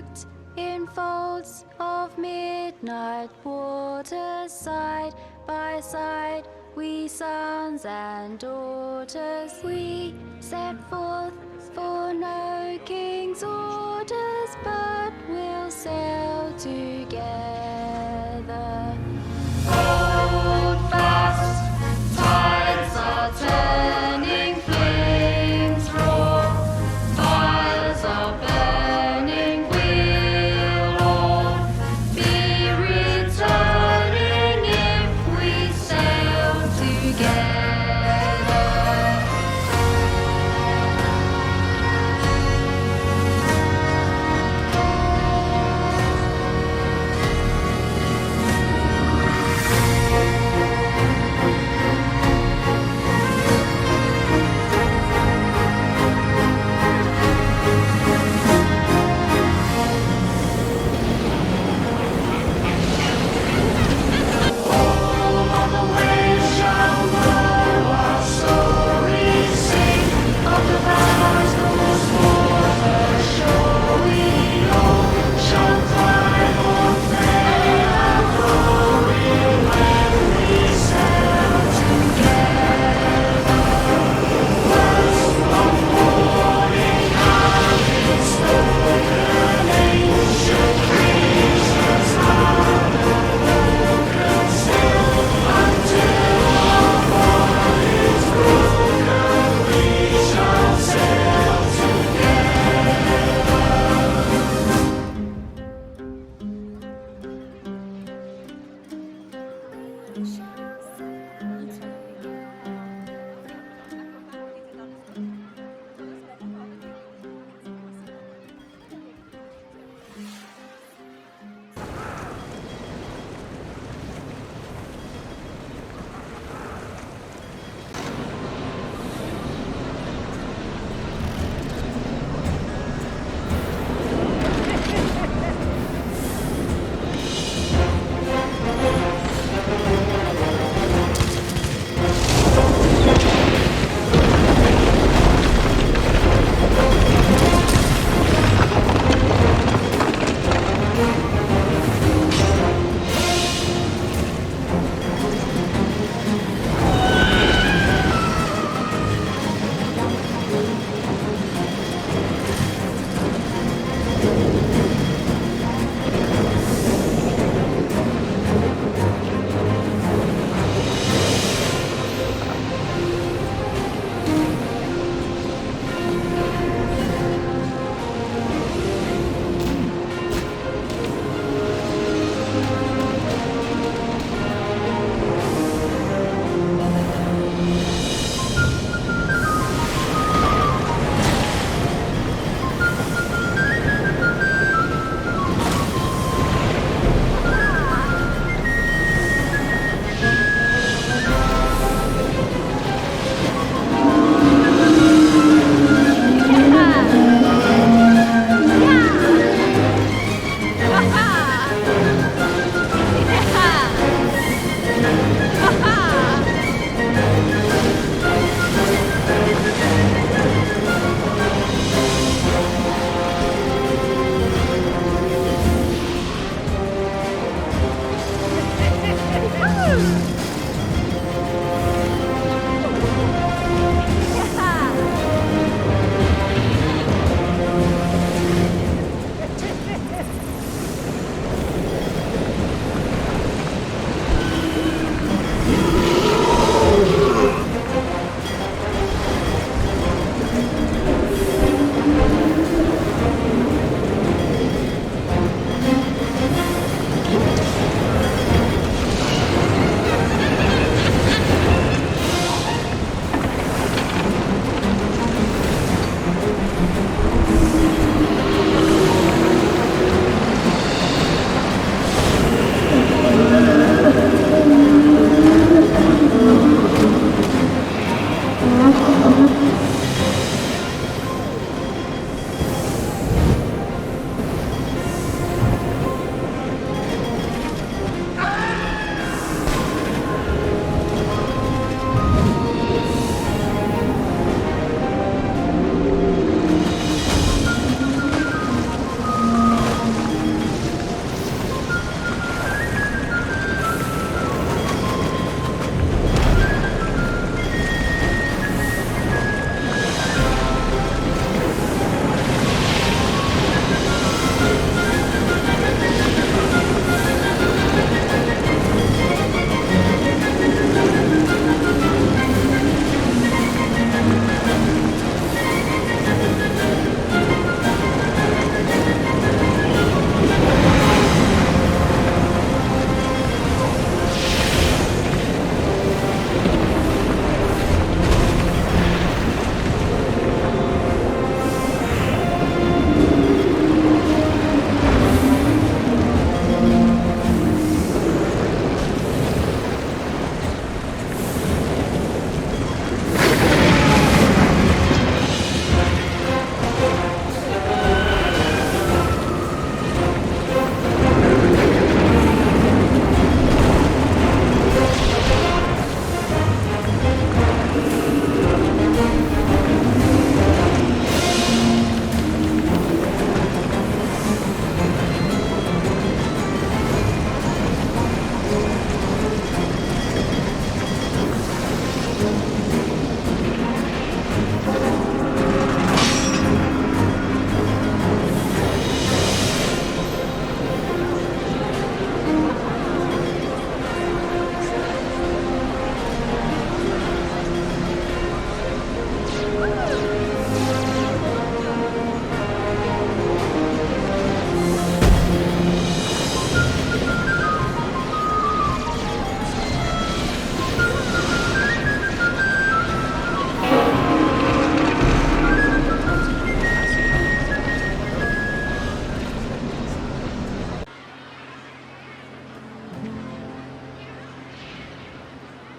tucked in folds of midnight water, side by side, we sons and daughters. We set forth for no king's orders, but we'll sail together. Hold fast, tides are turning, flames roar, fires are burning, we'll all be returning if we sail together.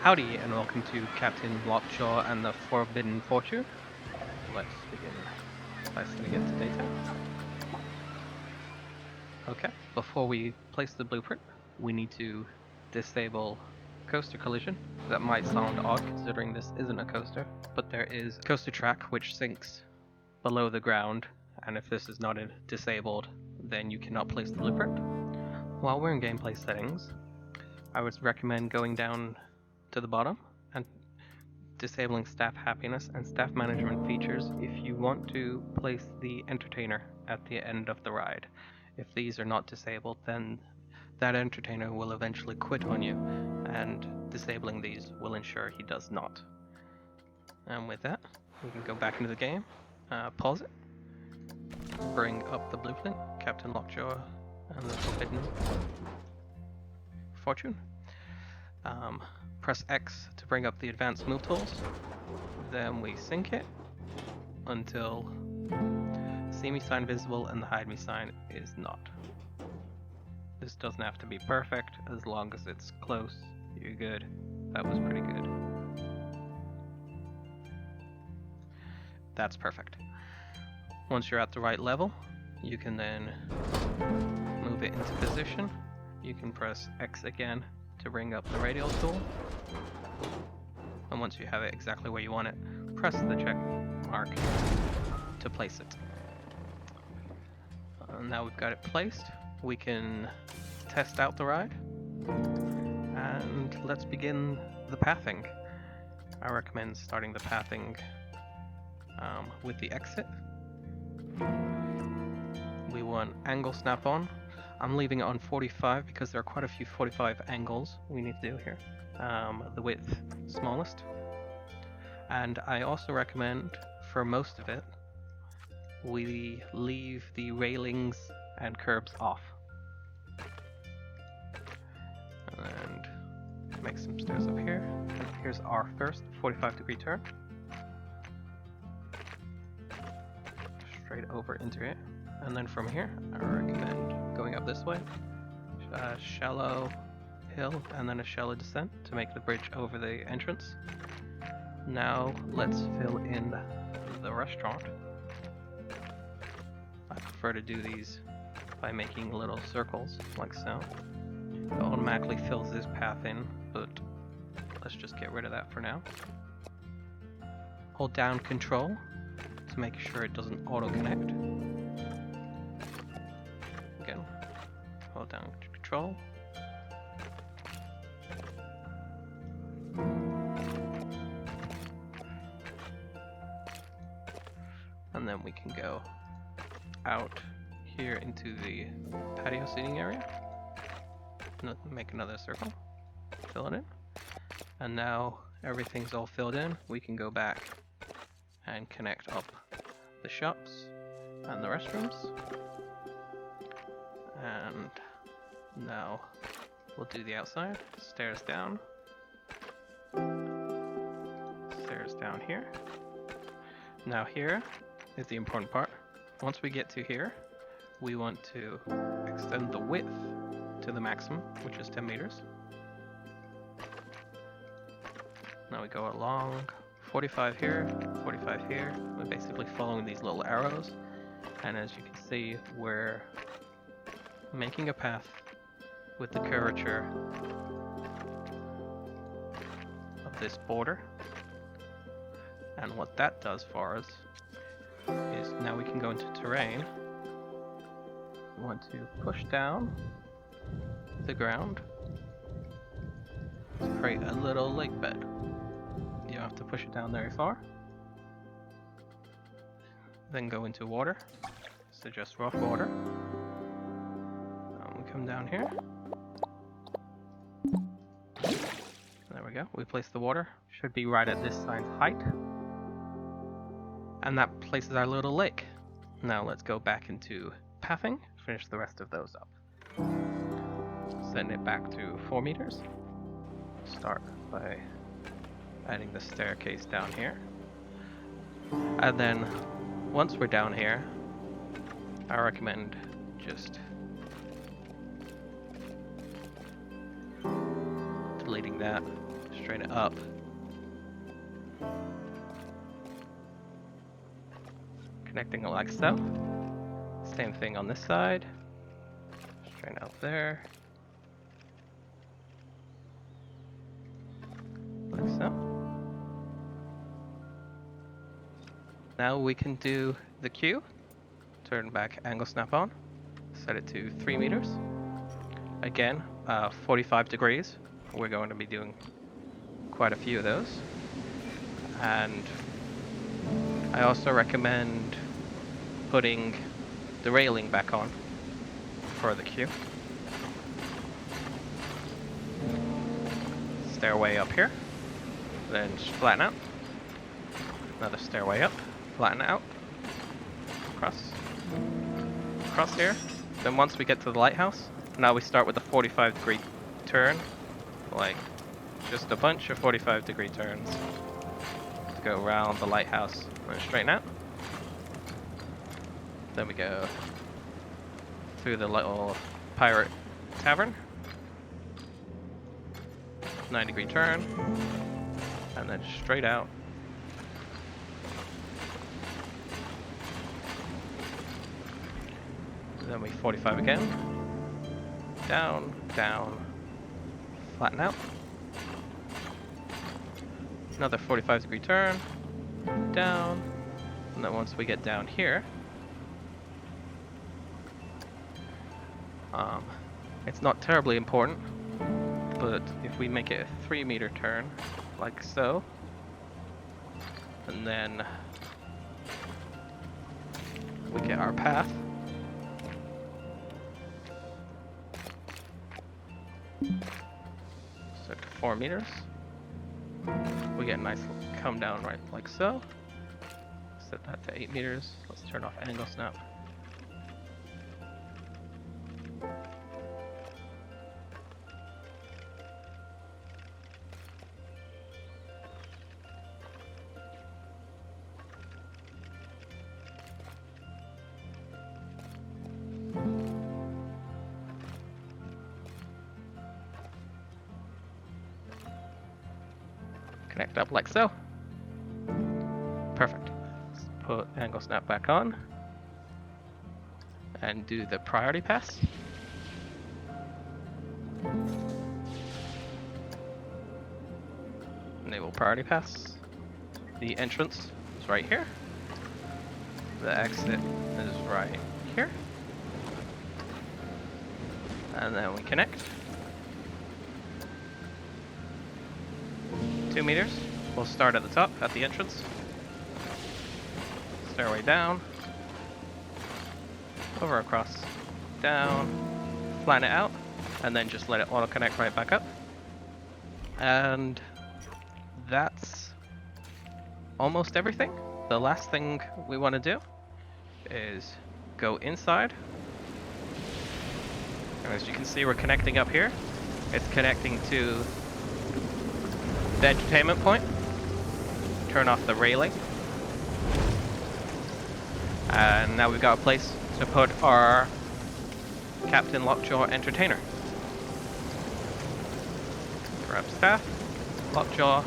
Howdy, and welcome to Captain Lockjaw and the Forbidden Fortune. Let's begin by sending it to data. Okay, before we place the blueprint, we need to disable coaster collision. That might sound odd considering this isn't a coaster, but there is coaster track which sinks below the ground, and if this is not disabled, then you cannot place the blueprint. While we're in gameplay settings, I would recommend going down to the bottom and disabling staff happiness and staff management features if you want to place the entertainer at the end of the ride. If these are not disabled, then that entertainer will eventually quit on you, and disabling these will ensure he does not. And with that, we can go back into the game, pause it, bring up the blueprint, Captain Lockjaw and the Forbidden Fortune. Press X to bring up the advanced move tools. Then we sync it until see me sign visible and the hide me sign is not. This doesn't have to be perfect, as long as it's close, you're good. That was pretty good. That's perfect. Once you're at the right level, you can then move it into position. You can press X again to bring up the radial tool. And once you have it exactly where you want it, press the check mark to place it. Now we've got it placed, we can test out the ride. And let's begin the pathing. I recommend starting the pathing with the exit. We want angle snap on. I'm leaving it on 45 because there are quite a few 45 angles we need to do here. The width smallest. And I also recommend, for most of it, we leave the railings and curbs off. And make some stairs up here. And here's our first 45-degree turn. Straight over into it. And then from here, I recommend going up this way. Shallow hill and then a shallow descent to make the bridge over the entrance. Now let's fill in the restaurant. I prefer to do these by making little circles like so. It automatically fills this path in, but let's just get rid of that for now. Hold down Control to make sure it doesn't auto-connect. Again, hold down Control. And then we can go out here into the patio seating area. Make another circle. Fill it in. And now everything's all filled in. We can go back and connect up the shops and the restrooms. And now we'll do the outside. Stairs down. Stairs down here. Now here is the important part. Once we get to here, we want to extend the width to the maximum, which is 10 meters. Now we go along 45 here, 45 here. We're basically following these little arrows. And as you can see, we're making a path with the curvature of this border. And what that does for us is now we can go into terrain. We want to push down the ground to create a little lake bed. You don't have to push it down very far. Then go into water, so just rough water. We come down here. There we go, we place the water. Should be right at this sign's height. And that places our little lake. Now let's go back into pathing, finish the rest of those up. Send it back to 4 meters. Start by adding the staircase down here. And then once we're down here, I recommend just deleting that, straighten it up. Connecting it like so. Same thing on this side. Straighten out there. Like so. Now we can do the cue. Turn back angle snap on. Set it to 3 meters. Again, 45 degrees. We're going to be doing quite a few of those. And I also recommend putting the railing back on for the cue. Stairway up here. Then just flatten out. Another stairway up. Flatten out. Across here. Then once we get to the lighthouse, now we start with a 45-degree turn. Like, just a bunch of 45-degree turns. To go around the lighthouse and straighten out. Then we go through the little pirate tavern. 9-degree turn. And then straight out. Then we 45 again. Down, down. Flatten out. Another 45-degree turn. Down. And then once we get down here, it's not terribly important, but if we make it a 3-meter turn, like so, and then we get our path. Set to 4 meters. We get a nice come down right like so. Set that to 8 meters. Let's turn off angle snap. Connect up like so. Perfect. Let's put angle snap back on and do the priority pass. Enable priority pass. The entrance is right here. The exit is right here. And then we connect. 2 meters. We'll start at the top, at the entrance. Stairway down. Over across. Down. Flatten it out. And then just let it auto connect right back up. And that's almost everything. The last thing we want to do is go inside. And as you can see, we're connecting up here. It's connecting to the entertainment point. Turn off the railing. And now we've got a place to put our Cap'n Lockjaw entertainer. Grab staff, Lockjaw.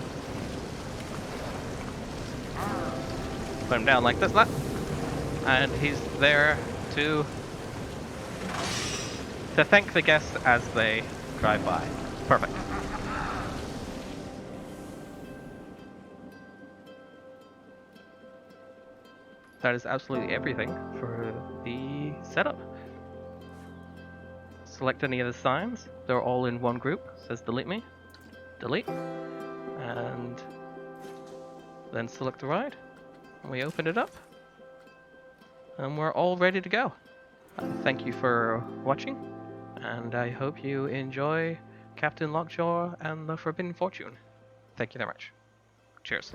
Put him down like this, and he's there to thank the guests as they drive by. Perfect. That is absolutely everything for the setup. Select any of the signs. They're all in one group. It says delete me. Delete. And then select the ride. And we open it up. And we're all ready to go. Thank you for watching. And I hope you enjoy Cap'n Lockjaw and the Forbidden Fortune. Thank you very much. Cheers.